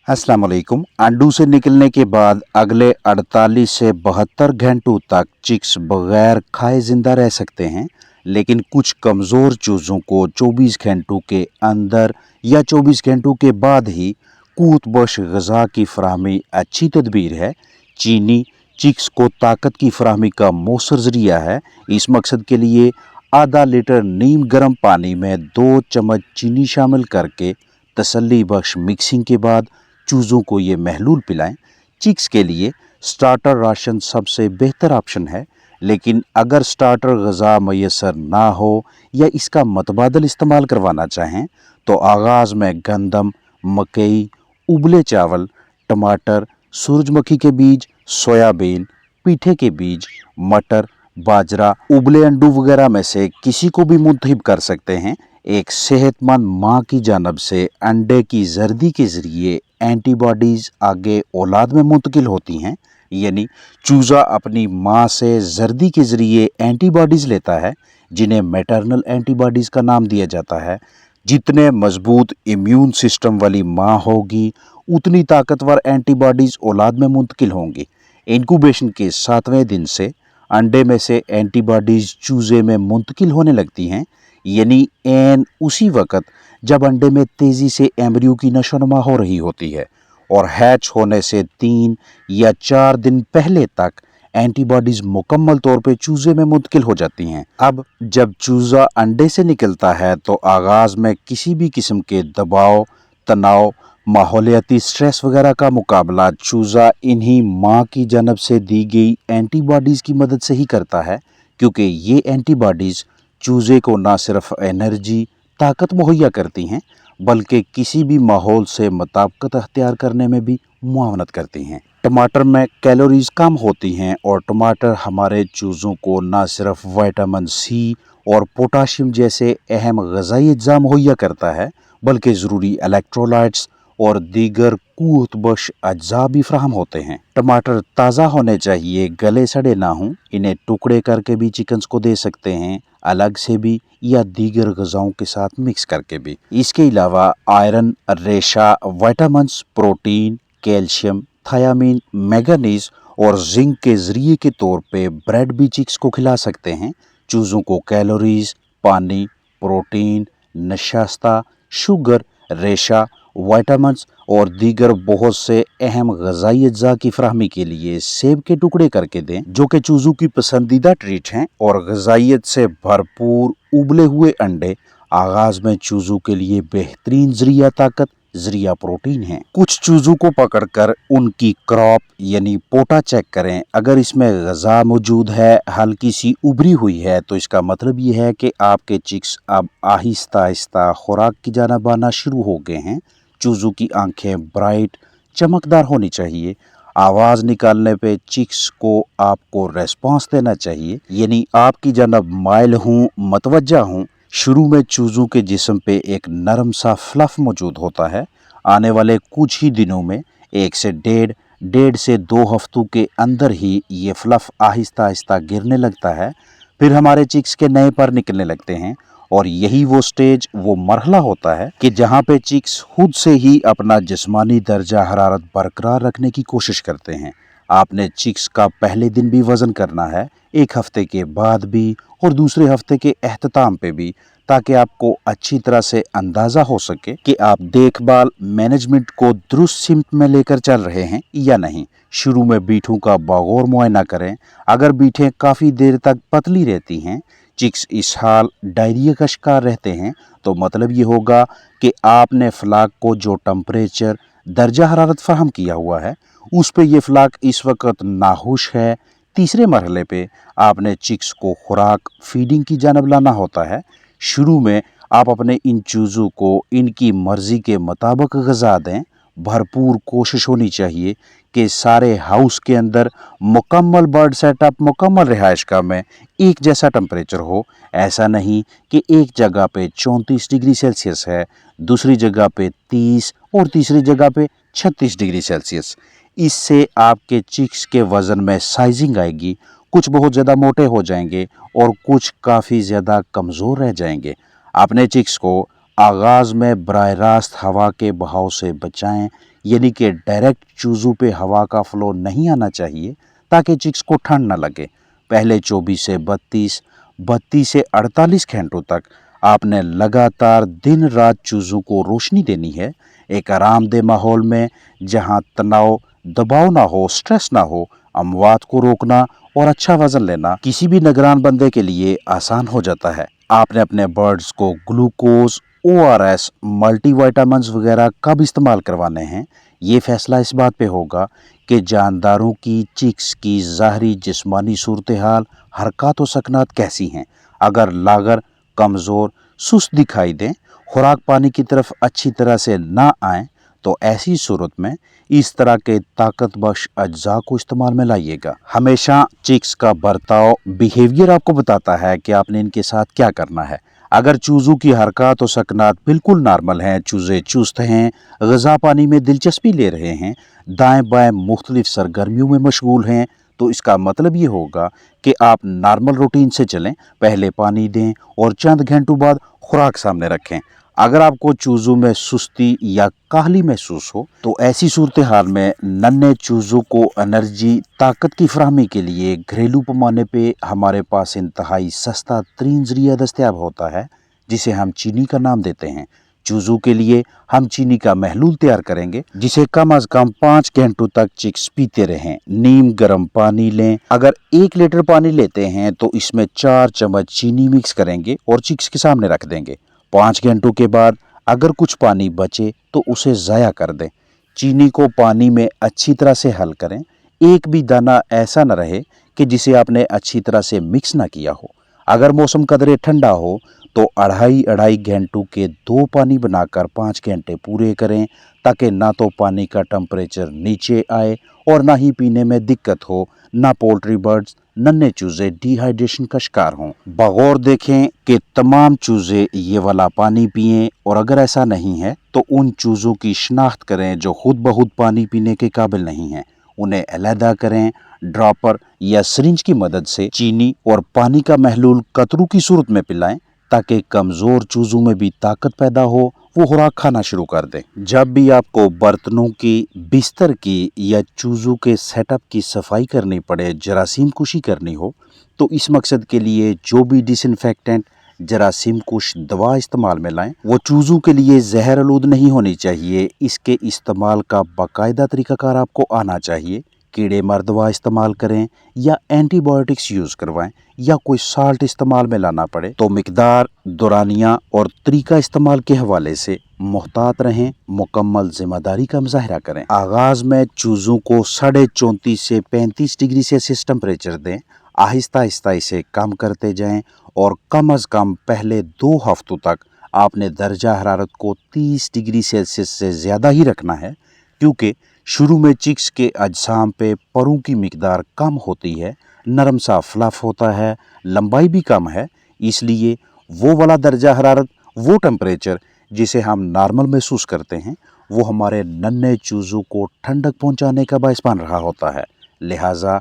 अस्सलाम वालेकुम। अंडू से निकलने के बाद अगले 48 से 72 घंटों तक चिक्स बगैर खाए जिंदा रह सकते हैं, लेकिन कुछ कमज़ोर चूज़ों को 24 घंटों के अंदर या 24 घंटों के बाद ही क़ुव्वत बख्श ग़िज़ा की फ़राहमी अच्छी तदबीर है। चीनी चिक्स को ताकत की फ़राहमी का मौसर ज़रिया है। इस मकसद के लिए आधा लीटर नीम गर्म पानी में 2 चम्मच चीनी शामिल करके तसल्ली बख्श मिक्सिंग के बाद चूज़ों को ये महलूल पिलाएं। चिक्स के लिए स्टार्टर राशन सबसे बेहतर ऑप्शन है, लेकिन अगर स्टार्टर ग़िज़ा मैसर ना हो या इसका मतबादल इस्तेमाल करवाना चाहें तो आगाज़ में गंदम, मकई, उबले चावल, टमाटर, सूरजमुखी के बीज, सोयाबीन, पीठे के बीज, मटर, बाजरा, उबले अंडू वगैरह में से किसी को भी मुंतखब कर सकते हैं। एक सेहतमंद माँ की जानब से अंडे की जर्दी के ज़रिए एंटीबॉडीज़ आगे औलाद में मुंतकिल होती हैं, यानी चूज़ा अपनी माँ से जर्दी के ज़रिए एंटीबॉडीज़ लेता है, जिन्हें मैटरनल एंटीबॉडीज़ का नाम दिया जाता है। जितने मजबूत इम्यून सिस्टम वाली माँ होगी, उतनी ताकतवर एंटीबॉडीज़ औलाद में मुंतकिल होंगी। इंक्यूबेशन के 7वें दिन से अंडे में से एंटीबॉडीज़ चूज़े में मुंतकिल होने लगती हैं, यानी एन उसी वक़्त जब अंडे में तेज़ी से एम्ब्रियो की नशोनुमा हो रही होती है, और हैच होने से 3 या 4 दिन पहले तक एंटीबॉडीज़ मुकम्मल तौर पे चूज़े में मुंतकिल हो जाती हैं। अब जब चूज़ा अंडे से निकलता है तो आगाज़ में किसी भी किस्म के दबाव, तनाव, माहौलियाती स्ट्रेस वगैरह का मुकाबला चूज़ा इन्हीं माँ की जानब से दी गई एंटीबॉडीज़ की मदद से ही करता है, क्योंकि ये एंटीबॉडीज़ चूज़े को ना सिर्फ एनर्जी, ताकत मुहैया करती हैं, बल्कि किसी भी माहौल से मुताबिकत अख्तियार करने में भी मुआवनत करती हैं। टमाटर में कैलोरीज कम होती हैं और टमाटर हमारे चूज़ों को ना सिर्फ विटामिन सी और पोटाशियम जैसे अहम ग़िज़ाई अज्जा मुहैया करता है, बल्कि ज़रूरी इलेक्ट्रोलाइट्स और दीगर क़ुव्वत बख्श अज्जा भी फराहम होते हैं। टमाटर ताज़ा होने चाहिए, गले सड़े ना हों। इन्हें टुकड़े करके भी चिकन्स को दे सकते हैं, अलग से भी या दीगर ग़िज़ाओं के साथ मिक्स करके भी। इसके अलावा आयरन, रेशा, vitamins, protein, calcium, thiamine, manganese और जिंक के ज़रिए के तौर पे ब्रेड भी चिक्स को खिला सकते हैं। चूज़ों को कैलोरीज, पानी, प्रोटीन, नशास्ता, शुगर, रेशा, विटामिन्स और दीगर बहुत से अहम ग़िज़ाई अज्जा की फराहमी के लिए सेब के टुकड़े करके दें, जो कि चूज़ों की पसंदीदा ट्रीट हैं। और ग़िज़ाइयत से भरपूर उबले हुए अंडे आगाज़ में चूज़ों के लिए बेहतरीन ज़रिया ताकत, ज़रिया प्रोटीन है। कुछ चूज़ों को पकड़कर उनकी क्रॉप यानी पोटा चेक करें। अगर इसमें ग़िज़ा मौजूद है, हल्की सी उभरी हुई है, तो इसका मतलब ये है कि आपके चिक्स अब आहिस्ता आहिस्ता खुराक की जानब आना शुरू हो गए हैं। चूज़ों की आंखें ब्राइट, चमकदार होनी चाहिए। आवाज़ निकालने पे चिक्स को आपको रेस्पॉन्स देना चाहिए, यानी आपकी जानब माइल हूँ, मतवज्जा हूँ। शुरू में चूज़ों के जिस्म पे एक नरम सा फ्लफ मौजूद होता है। आने वाले कुछ ही दिनों में 1 से डेढ़ से 2 हफ्तों के अंदर ही ये फ्लफ आहिस्ता आहिस्ता गिरने लगता है। फिर हमारे चिक्स के नए पर निकलने लगते हैं, और यही वो स्टेज, वो मरहला होता है कि जहाँ पे चिक्स खुद से ही अपना जिस्मानी दर्जा हरारत बरकरार रखने की कोशिश करते हैं। आपने चिक्स का पहले दिन भी वज़न करना है, 1 हफ्ते के बाद भी और दूसरे हफ्ते के एहतताम पे भी, ताकि आपको अच्छी तरह से अंदाज़ा हो सके कि आप देखभाल मैनेजमेंट को दुरुस्त सिमत में लेकर चल रहे हैं या नहीं। शुरू में बीठों का बगौर मुआयना करें। अगर बीठें काफ़ी देर तक पतली रहती हैं, चिक्स इस हाल डायरिया का शिकार रहते हैं, तो मतलब ये होगा कि आपने फ्लाक को जो टेम्परेचर, दर्जा हरारत फराहम किया हुआ है, उस पे ये फ्लाक इस वक्त नाखुश है। तीसरे मरहले पे आपने चिक्स को खुराक, फीडिंग की जानब लाना होता है। शुरू में आप अपने इन चूज़ों को इनकी मर्ज़ी के मुताबिक ग़िज़ा दें। भरपूर कोशिश होनी चाहिए कि सारे हाउस के अंदर मुकम्मल बर्ड सेटअप, मुकम्मल रिहाइशगाह में एक जैसा टेम्परेचर हो। ऐसा नहीं कि एक जगह पे 34 डिग्री सेल्सियस है, दूसरी जगह पे 30 और तीसरी जगह पे 36 डिग्री सेल्सियस। इससे आपके चिक्स के वज़न में साइजिंग आएगी। कुछ बहुत ज़्यादा मोटे हो जाएंगे और कुछ काफ़ी ज़्यादा कमज़ोर रह जाएंगे। अपने चिक्स को आगाज़ में बराह रास्त हवा के बहाव से बचाएं, यानी कि डायरेक्ट चूज़ों पे हवा का फ्लो नहीं आना चाहिए ताकि चिक्स को ठंड न लगे। पहले 24 से 32 से 48 घंटों तक आपने लगातार दिन रात चूज़ों को रोशनी देनी है, एक आरामदेह माहौल में जहां तनाव, दबाव ना हो, स्ट्रेस ना हो। अमवात को रोकना और अच्छा वजन लेना किसी भी निगरान बंदे के लिए आसान हो जाता है। आपने अपने बर्ड्स को ग्लूकोज, ORS, मल्टीविटामिन्स वगैरह कब इस्तेमाल करवाने हैं, ये फैसला इस बात पे होगा कि जानदारों की चिक्स की ज़ाहरी जिस्मानी सूरत हाल, हरकत व सकनात कैसी हैं। अगर लागर, कमज़ोर, सुस्त दिखाई दें, खुराक पानी की तरफ अच्छी तरह से ना आए, तो ऐसी सूरत में इस तरह के ताकत बख्श अज्जा को इस्तेमाल में लाइएगा। हमेशा चिक्स का बर्ताव, बिहेवियर आपको बताता है कि आपने इनके साथ क्या करना है। अगर चूज़ों की हरकत और सकनात बिल्कुल नॉर्मल हैं, चूज़े चुस्त हैं, ग़िज़ा पानी में दिलचस्पी ले रहे हैं, दाएं बाएं मुख्तलिफ सरगर्मियों में मशगूल हैं, तो इसका मतलब ये होगा कि आप नॉर्मल रूटीन से चलें। पहले पानी दें और चंद घंटों बाद खुराक सामने रखें। अगर आपको चूज़ों में सुस्ती या काहली महसूस हो, तो ऐसी सूरत हाल में नन्हे चूज़ों को एनर्जी, ताकत की फराहमी के लिए घरेलू पैमाने पे हमारे पास इंतहाई सस्ता तरीन ज़रिया दस्तयाब होता है, जिसे हम चीनी का नाम देते हैं। चूज़ों के लिए हम चीनी का महलूल तैयार करेंगे, जिसे कम अज़ कम 5 घंटों तक चिक्स पीते रहें। नीम गर्म पानी लें। अगर 1 लीटर पानी लेते हैं तो इसमें 4 चम्मच चीनी मिक्स करेंगे और चिक्स के सामने रख देंगे। 5 घंटों के बाद अगर कुछ पानी बचे तो उसे ज़ाया कर दें। चीनी को पानी में अच्छी तरह से हल करें। एक भी दाना ऐसा न रहे कि जिसे आपने अच्छी तरह से मिक्स ना किया हो। अगर मौसम कदरे ठंडा हो तो अढ़ाई घंटों के 2 पानी बनाकर 5 घंटे पूरे करें, ताकि ना तो पानी का टेम्परेचर नीचे आए और ना ही पीने में दिक्कत हो, ना पोल्ट्री बर्ड्स, नन्हे चूज़े डिहाइड्रेशन का शिकार हों। बगौर देखें कि तमाम चूज़े ये वाला पानी पिएं, और अगर ऐसा नहीं है तो उन चूज़ों की शिनाख्त करें जो खुद ब खुद पानी पीने के काबिल नहीं हैं। उन्हें अलहदा करें। ड्रॉपर या सिरिंज की मदद से चीनी और पानी का महलूल कतरू की सूरत में पिलाएं, ताकि कमज़ोर चूज़ों में भी ताकत पैदा हो, वो खुराक खाना शुरू कर दें। जब भी आपको बर्तनों की, बिस्तर की या चूज़ों के सेटअप की सफाई करनी पड़े, जरासीम कुशी करनी हो, तो इस मकसद के लिए जो भी डिसइंफेक्टेंट, जरासीम कुश दवा इस्तेमाल में लाएं, वो चूज़ों के लिए जहर आलूद नहीं होनी चाहिए। इसके इस्तेमाल का बाकायदा तरीक़ाकार आपको आना चाहिए। कीड़े मार दवा इस्तेमाल करें या एंटीबायोटिक्स यूज़ करवाएं, या कोई साल्ट इस्तेमाल में लाना पड़े तो मिकदार, दौरानिया और तरीका इस्तेमाल के हवाले से मुहतात रहें। मुकम्मल जिम्मेदारी का मुजाहरा करें। आगाज़ में चूज़ों को 34.5 से 35 डिग्री सेल्सियस टेम्परेचर दें। आहिस्ता आहिस्ता इसे कम करते जाएं, और कम अज़ कम पहले 2 हफ्तों तक आपने दर्जा हरारत को 30 डिग्री सेल्सियस से ज़्यादा ही रखना है, क्योंकि शुरू में चिक्स के अजसाम पे परों की मिकदार कम होती है, नरम सा फ्लफ होता है, लंबाई भी कम है। इसलिए वो वाला दर्जा हरारत, वो टेम्परेचर जिसे हम नॉर्मल महसूस करते हैं, वो हमारे नन्हे चूज़ों को ठंडक पहुंचाने का बाइस बन रहा होता है। लिहाजा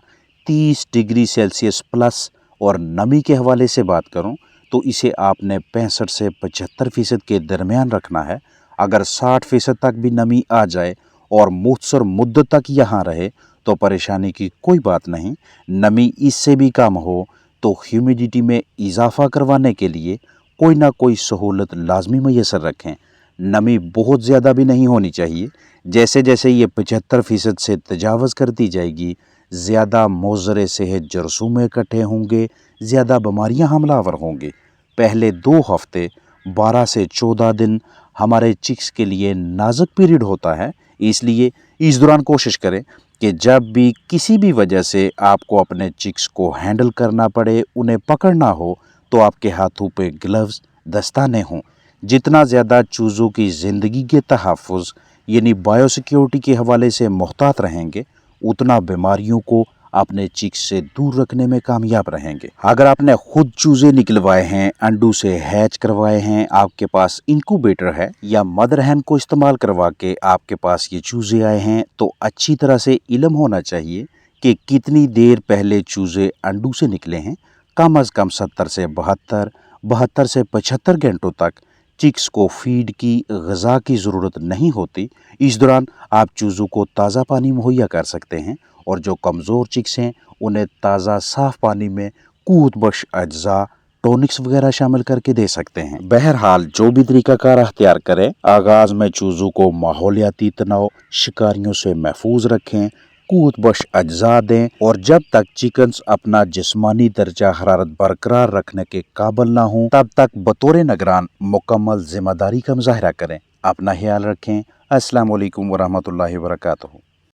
30 डिग्री सेल्सियस प्लस। और नमी के हवाले से बात करूं तो इसे आपने 65 से 75% के दरमियान रखना है। अगर 60% तक भी नमी आ जाए और मुख्तसर मुद्दत तक यहाँ रहे तो परेशानी की कोई बात नहीं। नमी इससे भी कम हो तो ह्यूमिडिटी में इजाफा करवाने के लिए कोई ना कोई सहूलत लाजमी मैसर रखें। नमी बहुत ज़्यादा भी नहीं होनी चाहिए। जैसे जैसे ये 75% से तजावज़ करती जाएगी, ज़्यादा मोज़रे सेहत जरसूम में इकट्ठे होंगे, ज़्यादा बीमारियां हमलावर होंगी। पहले 2 हफ्ते 12 से 14 दिन हमारे चिक्स के लिए नाजुक पीरियड होता है। इसलिए इस दौरान कोशिश करें कि जब भी किसी भी वजह से आपको अपने चिक्स को हैंडल करना पड़े, उन्हें पकड़ना हो, तो आपके हाथों पे ग्लव्स, दस्ताने हों। जितना ज़्यादा चूज़ों की ज़िंदगी के तहफ़्फ़ुज़ यानी बायोसिक्योरिटी के हवाले से मुहतात रहेंगे, उतना बीमारियों को अपने चिक्स से दूर रखने में कामयाब रहेंगे। अगर आपने खुद चूज़े निकलवाए हैं, अंडों से हैच करवाए हैं, आपके पास इंक्यूबेटर है या मदर हैन को इस्तेमाल करवा के आपके पास ये चूज़े आए हैं, तो अच्छी तरह से इल्म होना चाहिए कि कितनी देर पहले चूज़े अंडों से निकले हैं। कम अज़ कम 70 से 72 से 75 घंटों तक चिक्स को फीड की ग़िज़ा की ज़रूरत नहीं होती, इस दौरान आप चूज़ों को ताज़ा पानी मुहैया कर सकते हैं और जो कमज़ोर चिक्स हैं उन्हें ताज़ा साफ़ पानी में क़ुव्वत बख्श अज्जा टॉनिक्स वगैरह शामिल करके दे सकते हैं। बहरहाल जो भी तरीक़ाकार अख्तियार करें, आगाज़ में चूज़ों को माहौलियाती तनाव शिकारियों से महफूज रखें, क़ुव्वत बख्श अज्जा दें और जब तक चिकन्स अपना जिस्मानी दर्जा हरारत बरकरार रखने के काबिल ना हों तब तक बतौर निगरान मुकम्मल ज़िम्मेदारी का मुज़ाहरा करें। अपना ख्याल रखें। अस्सलामु अलैकुम वरहमतुल्लाहि वबरकातुहू।